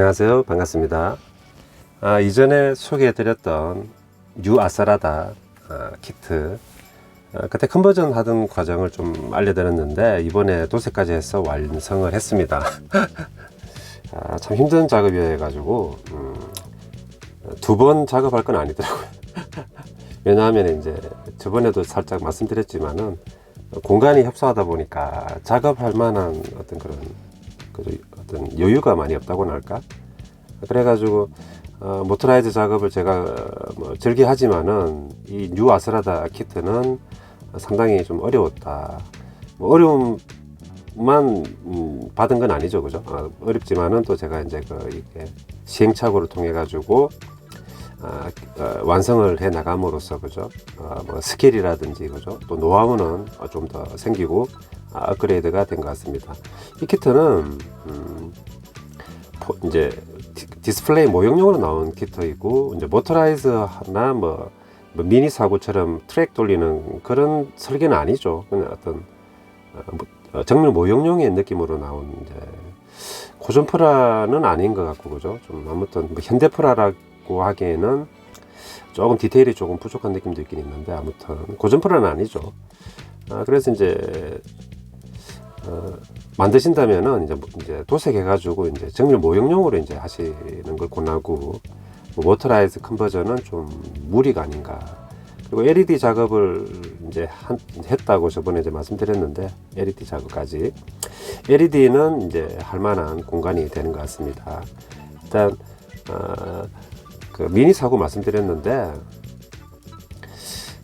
안녕하세요. 반갑습니다. 이전에 소개해드렸던 뉴 아사라다 키트, 그때 컨버전 하던 과정을 좀 알려드렸는데 이번에 도색까지 해서 완성을 했습니다. 참 힘든 작업이어가지고 두 번 작업할 건 아니더라고요. 왜냐하면 이제 저번에도 살짝 말씀드렸지만은 공간이 협소하다 보니까 작업할 만한 어떤 여유가 많이 없다고나 할까? 그래가지고 모터라이즈 작업을 제가 즐겨 하지만은 이 뉴 아스라다 키트는 상당히 좀 어려웠다. 어려움만 받은 건 아니죠, 그죠? 어렵지만은 또 제가 이제 이게 시행착오를 통해 가지고 완성을 해 나감으로써, 그죠? 스킬이라든지, 그죠? 또 노하우는 좀 더 생기고 업그레이드가 된 것 같습니다. 이 키트는 이제 디스플레이 모형용으로 나온 키트이고, 이제 모터라이즈나 미니 사고처럼 트랙 돌리는 그런 설계는 아니죠. 그냥 어떤 정밀 모형용의 느낌으로 나온 이제 고전프라는 아닌 것 같고, 그죠? 좀 아무튼 현대프라라고 하기에는 조금 디테일이 조금 부족한 느낌도 있긴 있는데, 아무튼 고전프라는 아니죠. 그래서 이제 만드신다면은 이제 도색해가지고 이제 정밀 모형용으로 이제 하시는 걸 권하고, 모터라이즈 컨버전은 좀 무리가 아닌가. 그리고 LED 작업을 이제 했다고 저번에 이제 말씀드렸는데, LED 작업까지 LED는 이제 할 만한 공간이 되는 것 같습니다. 일단 그 미니 사고 말씀드렸는데,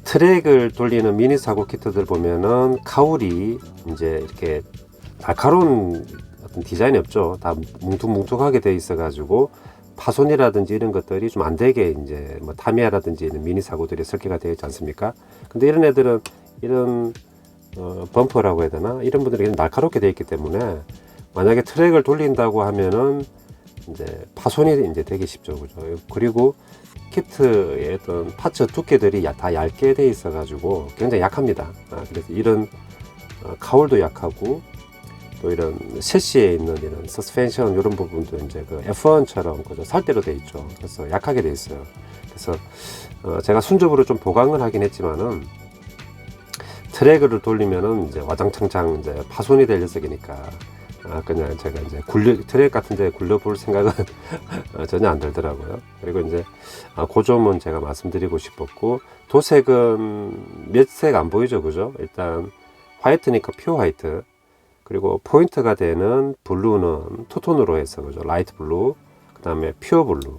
트랙을 돌리는 미니 사고 키트들 보면은 카울이 이제 이렇게 날카로운 어떤 디자인이 없죠. 다 뭉툭뭉툭하게 돼 있어 가지고 파손이라든지 이런 것들이 좀 안 되게 이제 타미야라든지 이런 미니 사고들이 설계가 되어 있지 않습니까? 근데 이런 애들은 이런 범퍼라고 해야 되나, 이런 분들이 날카롭게 되어 있기 때문에 만약에 트랙을 돌린다고 하면은 이제 파손이 이제 되기 쉽죠, 그죠? 그리고 키트의 어떤 파츠 두께들이 다 얇게 돼 있어 가지고 굉장히 약합니다. 그래서 이런 카울도 약하고, 또 이런 셰시에 있는 이런 서스펜션 이런 부분도 이제 그 F1처럼 그죠, 살대로 돼 있죠. 그래서 약하게 돼 있어요. 그래서 제가 순접으로 좀 보강을 하긴 했지만은, 트랙을 돌리면은 이제 와장창창 이제 파손이 될 녀석이니까 그냥 제가 이제 트랙 같은 데 굴려볼 생각은 전혀 안 들더라고요. 그리고 이제 그 점은 제가 말씀드리고 싶었고, 도색은 몇 색 안 보이죠, 그죠? 일단 화이트니까 퓨어 화이트, 그리고 포인트가 되는 블루는 투톤으로 해서, 그죠? 라이트 블루, 그 다음에 퓨어 블루,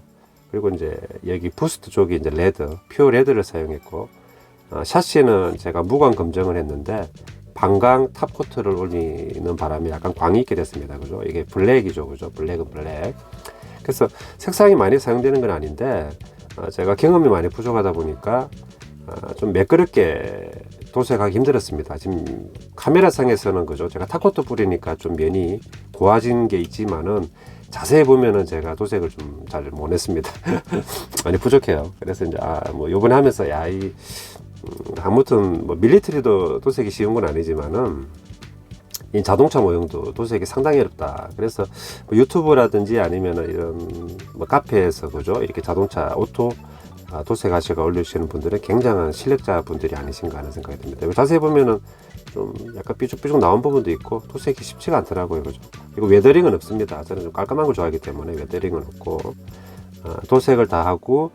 그리고 이제 여기 부스트 쪽이 이제 레드, 퓨어 레드를 사용했고, 샤시는 제가 무광 검정을 했는데 반광 탑코트를 올리는 바람에 약간 광이 있게 됐습니다, 그죠? 이게 블랙이죠, 그죠? 블랙은 블랙. 그래서 색상이 많이 사용되는 건 아닌데, 제가 경험이 많이 부족하다 보니까 좀 매끄럽게 도색하기 힘들었습니다. 지금 카메라상에서는, 그죠, 제가 탑코트 뿌리니까 좀 면이 고와진 게 있지만은 자세히 보면은 제가 도색을 좀 잘 못했습니다. 많이 부족해요. 그래서 이제 요번에 하면서 아무튼 밀리터리도 도색이 쉬운 건 아니지만은 이 자동차 모형도 도색이 상당히 어렵다. 그래서 유튜브라든지 아니면은 이런 카페에서, 그죠, 이렇게 자동차 오토 도색하시고 올려주시는 분들은 굉장한 실력자 분들이 아니신가 하는 생각이 듭니다. 자세히 보면은 좀 약간 삐죽삐죽 나온 부분도 있고 도색이 쉽지가 않더라고요, 그죠? 그리고 웨더링은 없습니다. 저는 좀 깔끔한 걸 좋아하기 때문에 웨더링은 없고, 도색을 다 하고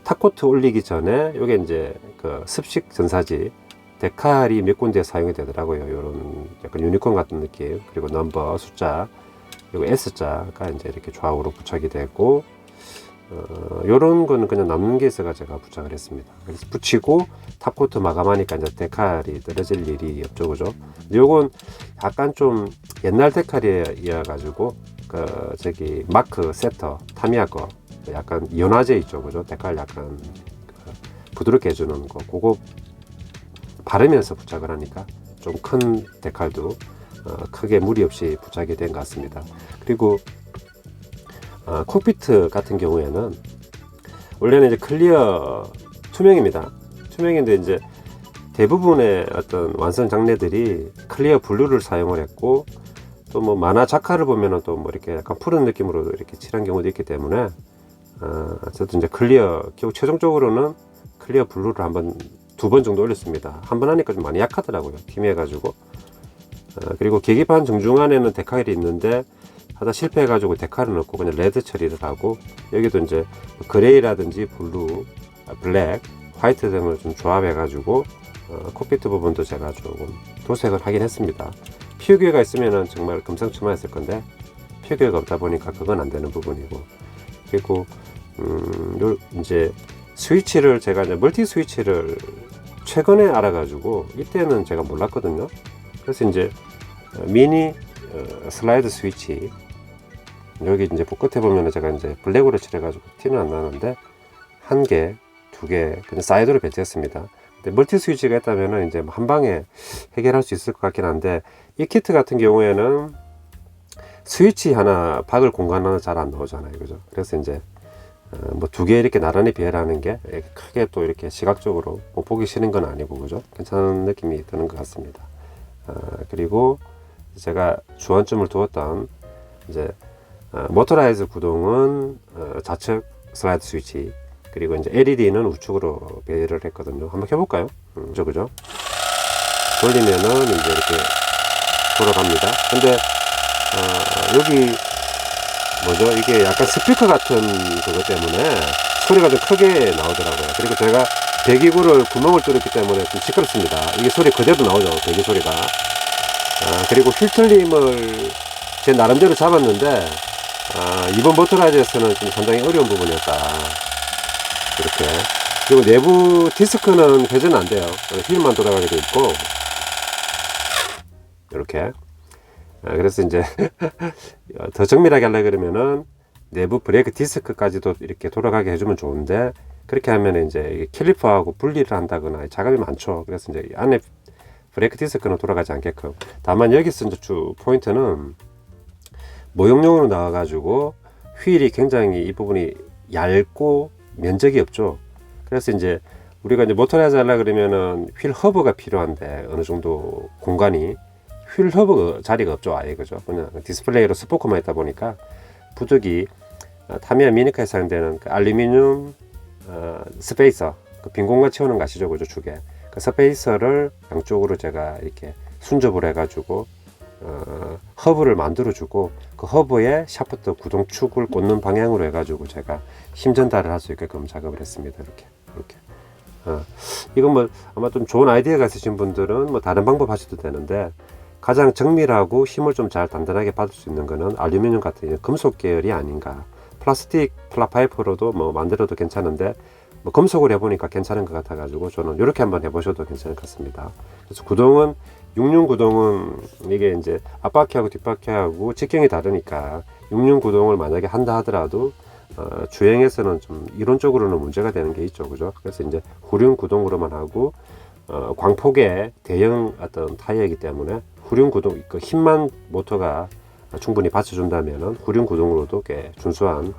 탑코트 올리기 전에 요게 이제 그 습식 전사지 데칼이 몇 군데 사용이 되더라고요. 요런 약간 유니콘 같은 느낌, 그리고 넘버 숫자, 그리고 S자가 이제 이렇게 좌우로 부착이 되고, 요런 거는 그냥 남는 게 있어가 제가 부착을 했습니다. 그래서 붙이고 탑코트 마감하니까 이제 데칼이 떨어질 일이 없죠, 그죠? 요건 약간 좀 옛날 데칼이어 가지고 저기 마크 세터 타미야 거 약간 연화제 있죠, 그죠? 데칼 약간 부드럽게 해주는 거, 그거 바르면서 부착을 하니까 좀 큰 데칼도 크게 무리 없이 부착이 된 것 같습니다. 그리고 콕피트 같은 경우에는 원래는 이제 클리어 투명입니다. 투명인데 이제 대부분의 어떤 완성 장르들이 클리어 블루를 사용을 했고, 또 뭐 만화 작화를 보면은 또 뭐 이렇게 약간 푸른 느낌으로 이렇게 칠한 경우도 있기 때문에 어쨌든 이제 클리어, 결국 최종적으로는 클리어 블루를 한번 2번 정도 올렸습니다. 한 번 하니까 좀 많이 약하더라고요. 팀해가지고. 그리고 계기판 정중앙에는 데칼이 있는데 하다 실패해가지고 데칼을 넣고 그냥 레드 처리를 하고, 여기도 이제 그레이라든지 블루, 블랙, 화이트 등을 좀 조합해가지고 콕피트 부분도 제가 조금 도색을 하긴 했습니다. 피규어가 있으면은 정말 금상첨화했을 건데 피규어가 없다 보니까 그건 안 되는 부분이고, 그리고 요 이제 스위치를 제가 이제 멀티 스위치를 최근에 알아가지고 이때는 제가 몰랐거든요. 그래서 이제 미니 슬라이드 스위치, 여기 이제 끝에 보면은 제가 이제 블랙으로 칠해가지고 티는 안 나는데 1개, 2개 그냥 사이드로 배치했습니다. 근데 멀티 스위치가 있다면은 이제 한 방에 해결할 수 있을 것 같긴 한데, 이 키트 같은 경우에는 스위치 하나 박을 공간은 잘 안 나오잖아요, 그죠? 그래서 이제 뭐 2개 이렇게 나란히 비해라는 게 크게 또 이렇게 시각적으로 뭐 보기 싫은 건 아니고, 그죠? 괜찮은 느낌이 드는 것 같습니다. 그리고 제가 주안점을 두었던 이제 모터라이즈 구동은 좌측 슬라이드 스위치, 그리고 이제 LED는 우측으로 배열을 했거든요. 한번 해볼까요? 그죠? 돌리면은 이제 이렇게 돌아갑니다. 근데 여기 뭐죠? 이게 약간 스피커 같은 그것 때문에 소리가 좀 크게 나오더라고요. 그리고 제가 배기구를 구멍을 뚫었기 때문에 좀 시끄럽습니다. 이게 소리 그대로 나오죠, 배기 소리가. 그리고 휠틀림을 제 나름대로 잡았는데 이번 모터라이즈에서는 좀 상당히 어려운 부분이었다. 이렇게. 그리고 내부 디스크는 회전 안 돼요. 휠만 돌아가게 돼 있고, 이렇게. 그래서 이제 더 정밀하게 하려 그러면은 내부 브레이크 디스크까지도 이렇게 돌아가게 해주면 좋은데, 그렇게 하면 이제 캘리퍼하고 분리를 한다거나 작업이 많죠. 그래서 이제 안에 브레이크 디스크는 돌아가지 않게끔. 다만 여기서 이제 주 포인트는 모형용으로 나와가지고 휠이 굉장히 이 부분이 얇고 면적이 없죠. 그래서 이제 우리가 이제 모터라이즈 하려 그러면은 휠 허브가 필요한데 어느 정도 공간이, 휠 허브 자리가 없죠, 아예. 그죠? 그냥 디스플레이로 스포커만 있다 보니까 부득이 타미야 미니카에 사용되는 그 알루미늄 스페이서, 그 빈 공간 채우는 거 아시죠? 그죠? 축에 그 스페이서를 양쪽으로 제가 이렇게 순접을 해가지고 허브를 만들어 주고, 그 허브에 샤프트 구동축을 꽂는 방향으로 해가지고 제가 힘 전달을 할 수 있게끔 작업을 했습니다. 이렇게 이건 뭐 아마 좀 좋은 아이디어가 있으신 분들은 뭐 다른 방법 하셔도 되는데, 가장 정밀하고 힘을 좀 잘 단단하게 받을 수 있는 거는 알루미늄 같은 금속 계열이 아닌가. 플라스틱 플라파이프로도 뭐 만들어도 괜찮은데, 뭐 금속을 해보니까 괜찮은 것 같아 가지고 저는 이렇게 한번 해보셔도 괜찮을 것 같습니다. 그래서 구동은, 6륜 구동은 이게 이제 앞바퀴하고 뒷바퀴하고 직경이 다르니까 6륜 구동을 만약에 한다 하더라도 주행에서는 좀 이론적으로는 문제가 되는 게 있죠, 그죠? 그래서 이제 후륜 구동으로만 하고, 광폭의 대형 어떤 타이어이기 때문에 후륜 구동, 그 힘만 모터가 충분히 받쳐준다면은 후륜 구동으로도 꽤 준수한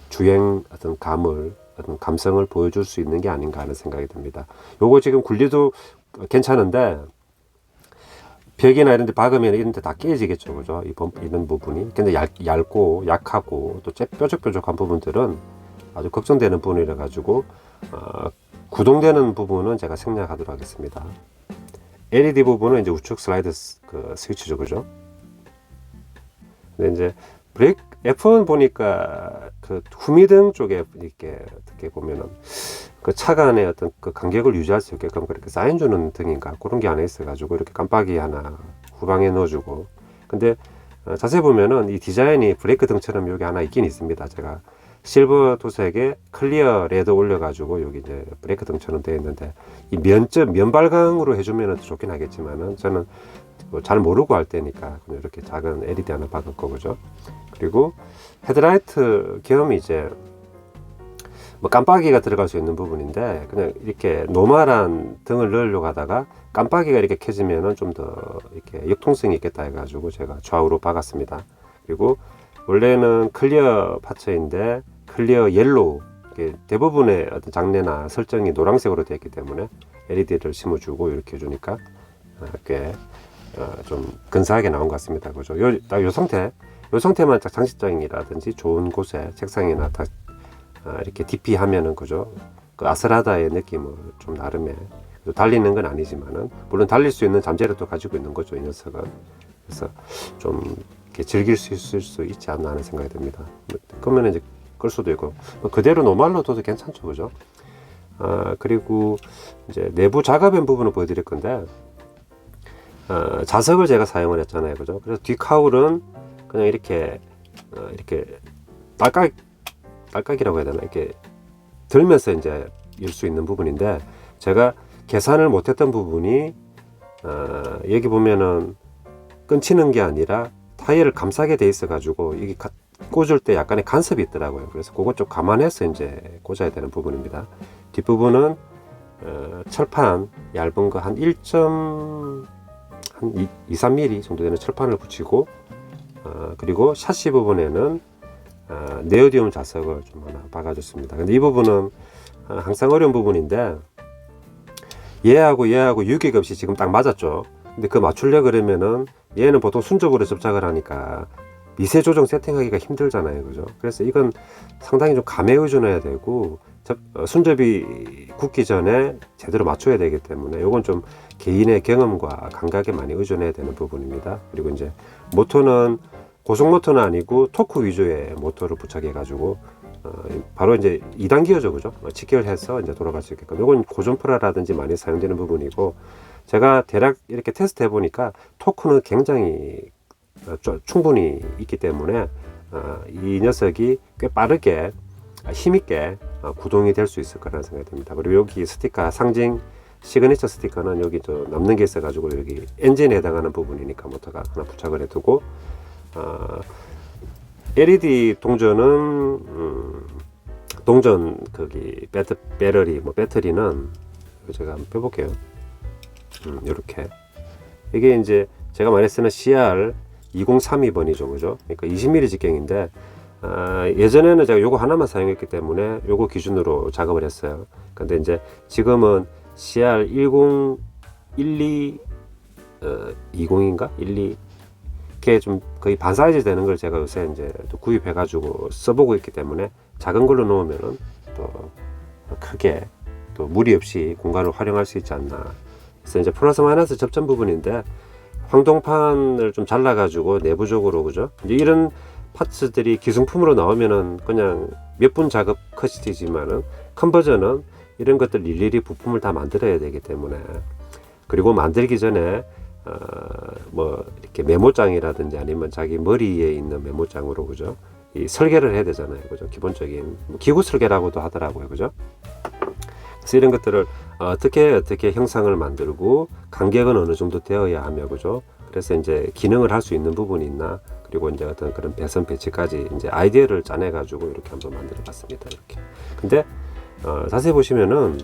주행 어떤 감을, 어떤 감성을 보여줄 수 있는 게 아닌가 하는 생각이 듭니다. 요거 지금 굴리도 괜찮은데 벽이나 이런 데 박으면 이런 데 다 깨지겠죠, 그죠? 이런 부분이. 근데 얇고 약하고 또 뾰족뾰족한 부분들은 아주 걱정되는 부분이라 가지고 구동되는 부분은 제가 생략하도록 하겠습니다. LED 부분은 이제 우측 슬라이드 그 스위치죠, 그죠? 근데 이제 브레이크 F1 보니까 그 후미등 쪽에 이렇게 어떻게 보면은 그 차간의 어떤 그 간격을 유지할 수 있게끔 그렇게 사인 주는 등인가 그런 게 안에 있어가지고 이렇게 깜빡이 하나 후방에 넣어주고. 근데 자세히 보면은 이 디자인이 브레이크 등처럼 여기 하나 있긴 있습니다. 제가 실버 도색에 클리어 레드 올려가지고 여기 이제 브레이크 등처럼 되어 있는데, 이 면발광으로 해주면 좋긴 하겠지만은 저는 잘 모르고 할 때니까 그냥 이렇게 작은 LED 하나 박을 거죠. 그리고 헤드라이트 겸 이제 뭐 깜빡이가 들어갈 수 있는 부분인데, 그냥 이렇게 노멀한 등을 넣으려고 하다가 깜빡이가 이렇게 켜지면은 좀 더 이렇게 역통성이 있겠다 해가지고 제가 좌우로 박았습니다. 그리고 원래는 클리어 파츠인데 클리어 옐로우, 대부분의 어떤 장르나 설정이 노란색으로 되어 있기 때문에 LED를 심어주고 이렇게 해주니까 꽤 좀 근사하게 나온 것 같습니다. 그죠? 딱 요 상태만 딱 장식장이라든지 좋은 곳에 책상이나 딱 이렇게 DP 하면은 그죠? 그 아스라다의 느낌을 좀 나름의 달리는 건 아니지만은 물론 달릴 수 있는 잠재를 또 가지고 있는 거죠, 이 녀석은. 그래서 좀 이렇게 즐길 수 있을 수 있지 않나 하는 생각이 듭니다. 그러면 이제 끌 수도 있고 그대로 노말로 둬도 괜찮죠, 그죠? 그리고 이제 내부 작업한 부분을 보여드릴 건데 자석을 제가 사용을 했잖아요, 그죠? 그래서 뒷카울은 그냥 이렇게 딸깍이라고 해야 되나, 이렇게 들면서 이제 열 수 있는 부분인데 제가 계산을 못했던 부분이 여기 보면은 끊치는 게 아니라 타이어를 감싸게 돼 있어 가지고 이게 꽂을 때 약간의 간섭이 있더라고요. 그래서 그것 좀 감안해서 이제 꽂아야 되는 부분입니다. 뒷부분은 철판 얇은 거 한 2-3mm 정도 되는 철판을 붙이고 그리고 샤시 부분에는 네오디움 자석을 좀 하나 박아줬습니다. 근데 이 부분은 항상 어려운 부분인데 얘하고 유격 없이 지금 딱 맞았죠. 근데 그 맞추려 그러면은 얘는 보통 순접으로 접착을 하니까 미세 조정 세팅하기가 힘들잖아요, 그죠? 그래서 이건 상당히 좀 감에 의존해야 되고 순접이 굳기 전에 제대로 맞춰야 되기 때문에 이건 좀 개인의 경험과 감각에 많이 의존해야 되는 부분입니다. 그리고 이제 모터는 고속 모터는 아니고 토크 위주의 모터를 부착해 가지고 바로 이제 2단 기어죠, 그죠? 직결해서 이제 돌아갈 수 있게끔. 이건 고전프라라든지 많이 사용되는 부분이고 제가 대략 이렇게 테스트 해 보니까 토크는 굉장히 충분히 있기 때문에 이 녀석이 꽤 빠르게 힘있게 구동이 될 수 있을 거라는 생각이 듭니다. 그리고 여기 스티커 상징 시그니처 스티커는 여기 또 남는 게 있어 가지고 여기 엔진에 해당하는 부분이니까 모터가 하나 부착을 해 두고 LED 동전은 동전 거기 배터리는 제가 한번 펴볼게요. 이렇게 이게 이제 제가 많이 쓰는 CR 2032번이죠, 그죠? 그러니까 20mm 직경인데 예전에는 제가 요거 하나만 사용했기 때문에 요거 기준으로 작업을 했어요. 근데 이제 지금은 CR 1012 20인가 12 이렇게 좀 거의 반 사이즈 되는 걸 제가 요새 이제 또 구입해 가지고 써보고 있기 때문에 작은 걸로 놓으면은 또 크게 또 무리 없이 공간을 활용할 수 있지 않나. 그래서 이제 플러스 마이너스 접점 부분인데 황동판을 좀 잘라 가지고 내부적으로, 그죠? 이제 이런 파츠들이 기성품으로 나오면은 그냥 몇 분 작업 컷이 되지만은 큰 버전은 이런 것들 일일이 부품을 다 만들어야 되기 때문에, 그리고 만들기 전에 뭐 이렇게 메모장이라든지 아니면 자기 머리에 있는 메모장으로, 그죠? 이 설계를 해야 되잖아요, 그죠? 기본적인 기구 설계라고도 하더라고요, 그죠? 그래서 이런 것들을 어떻게 형상을 만들고 간격은 어느 정도 되어야 하며, 그죠? 그래서 이제 기능을 할 수 있는 부분이 있나, 그리고 이제 어떤 그런 배선 배치까지 이제 아이디어를 짜내 가지고 이렇게 한번 만들어 봤습니다. 이렇게. 근데 자세히 보시면은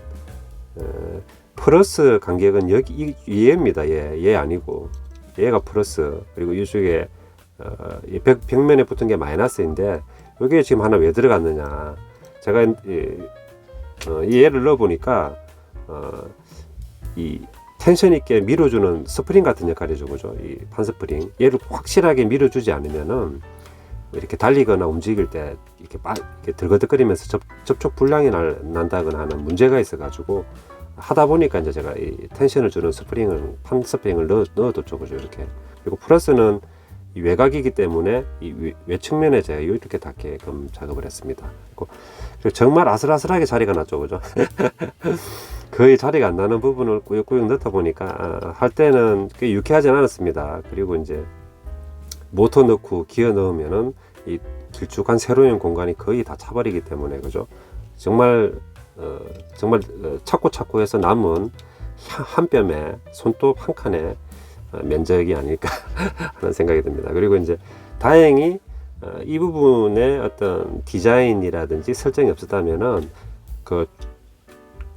플러스 간격은 여기 얘입니다. 얘 아니고 얘가 플러스, 그리고 이쪽에 벽면에 붙은 게 마이너스인데 여기에 지금 하나 왜 들어갔느냐, 제가 얘를 넣어 보니까 이 텐션 있게 밀어주는 스프링 같은 역할이죠, 그죠? 이 판스프링, 얘를 확실하게 밀어주지 않으면은 이렇게 달리거나 움직일 때 이렇게 들거덕거리면서 접촉 불량이 난다거나 하는 문제가 있어가지고 하다 보니까 이제 제가 이 텐션을 주는 판 스프링을 넣어뒀죠, 그죠? 이렇게. 그리고 플러스는 이 외곽이기 때문에 이 외측면에 제가 이렇게 닿게끔 작업을 했습니다. 그리고 정말 아슬아슬하게 자리가 났죠, 그죠? 거의 자리가 안 나는 부분을 꾸역꾸역 넣다 보니까 할 때는 꽤 유쾌하진 않았습니다. 그리고 이제 모터 넣고 기어 넣으면은 이 길쭉한 세로형 공간이 거의 다 차버리기 때문에, 그죠? 정말 찾고 해서 남은 한 뼘에 손톱 한 칸의 면적이 아닐까 하는 생각이 듭니다. 그리고 이제 다행히 이 부분에 어떤 디자인이라든지 설정이 없었다면은 그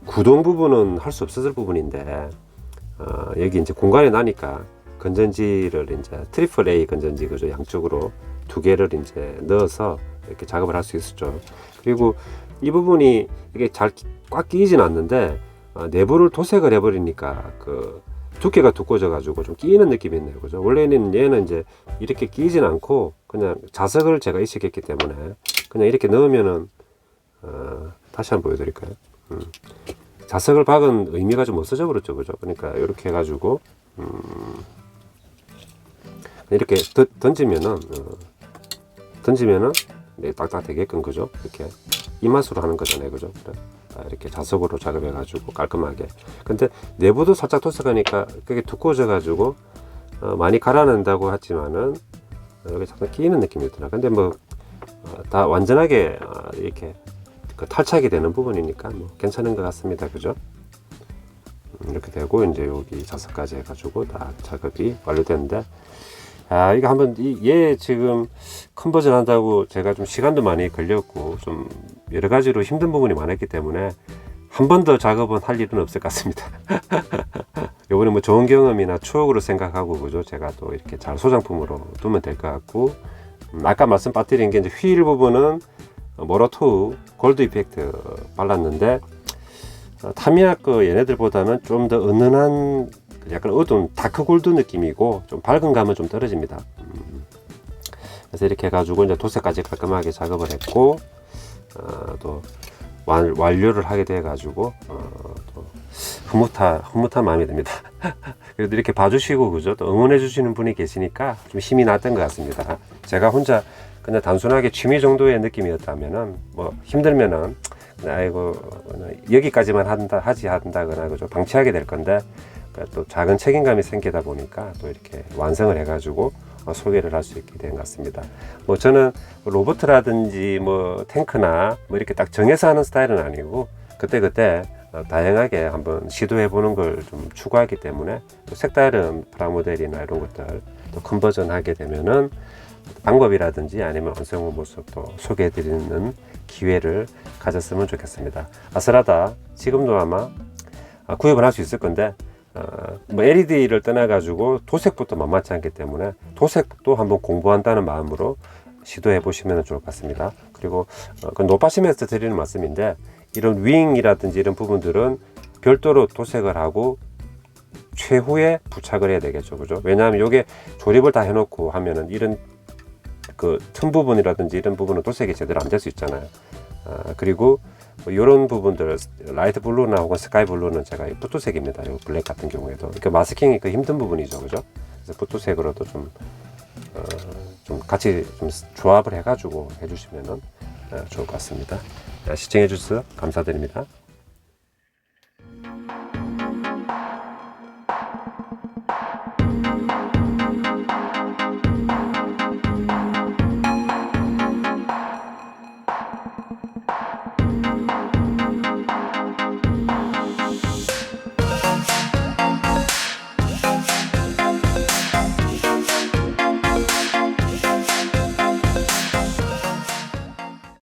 구동 부분은 할 수 없었을 부분인데 여기 이제 공간이 나니까 건전지를 이제 트리플 A 건전지, 그죠? 양쪽으로 두 개를 이제 넣어서 이렇게 작업을 할 수 있었죠. 그리고 이 부분이 이게 잘 꽉 끼이진 않는데 내부를 도색을 해버리니까 그 두께가 두꺼워져 가지고 좀 끼이는 느낌이 있네요. 그죠? 원래는 얘는 이제 이렇게 끼이진 않고 그냥 자석을 제가 이식했기 때문에 그냥 이렇게 넣으면은 다시 한번 보여드릴까요? 자석을 박은 의미가 좀 없어져 버렸죠. 그죠? 그러니까 이렇게 해가지고 이렇게 던지면은 네, 딱딱 되게끔 그죠? 이렇게 이 맛으로 하는 거잖아요. 그죠? 이렇게 자석으로 작업해 가지고 깔끔하게. 근데 내부도 살짝 토색하니까 그게 두꺼워져 가지고 많이 갈아낸다고 하지만은 여기 잠깐 끼이는 느낌이 있더라. 근데 뭐 다 완전하게 이렇게 그 탈착이 되는 부분이니까 뭐 괜찮은 것 같습니다. 그죠? 이렇게 되고 이제 여기 자석까지 해가지고 다 작업이 완료됐는데, 이거 한번 얘 지금 컨버전 한다고 제가 좀 시간도 많이 걸렸고 좀 여러 가지로 힘든 부분이 많았기 때문에 한 번 더 작업은 할 일은 없을 것 같습니다. 요번에 뭐 좋은 경험이나 추억으로 생각하고 그죠? 제가 또 이렇게 잘 소장품으로 두면 될 것 같고, 아까 말씀드린 게 이제 휠 부분은 모로2 골드 이펙트 발랐는데 타미야 거 얘네들보다는 좀 더 은은한 약간 어두운 다크 골드 느낌이고 좀 밝은 감은 좀 떨어집니다. 그래서 이렇게 해가지고 이제 도색까지 깔끔하게 작업을 했고 또 완료를 하게 돼 가지고 또 흐뭇한 마음이 듭니다. 그래도 이렇게 봐주시고 그죠? 또 응원해 주시는 분이 계시니까 좀 힘이 났던 것 같습니다. 제가 혼자 그냥 단순하게 취미 정도의 느낌이었다면은 뭐 힘들면은 아이고 여기까지만 한다거나 그죠? 방치하게 될 건데 또 작은 책임감이 생기다 보니까 또 이렇게 완성을 해가지고 소개를 할 수 있게 된 것 같습니다. 뭐 저는 로봇이라든지 뭐 탱크나 뭐 이렇게 딱 정해서 하는 스타일은 아니고 그때 다양하게 한번 시도해 보는 걸 좀 추구하기 때문에 또 색다른 프라모델이나 이런 것들 또 컨버전 하게 되면은 방법이라든지 아니면 완성 후 모습도 소개해 드리는 기회를 가졌으면 좋겠습니다. 아스라다 지금도 아마 구입을 할 수 있을 건데 뭐 LED를 떠나 가지고 도색부터 만만치 않기 때문에 도색도 한번 공부한다는 마음으로 시도해 보시면 좋을 것 같습니다. 그리고 그 높아시면서 드리는 말씀인데 이런 윙이라든지 이런 부분들은 별도로 도색을 하고 최후에 부착을 해야 되겠죠. 그죠? 왜냐하면 이게 조립을 다 해놓고 하면은 이런 그 틈 부분이라든지 이런 부분은 도색이 제대로 안 될 수 있잖아요. 그리고 뭐 이런 부분들 라이트 블루나 혹은 스카이 블루는 제가 붓도색입니다. 이 블랙 같은 경우에도 그러니까 마스킹이 그 힘든 부분이죠, 그죠? 그래서 붓도색으로도 좀 같이 좀 조합을 해가지고 해주시면은 좋을 것 같습니다. 시청해 주셔서 감사드립니다.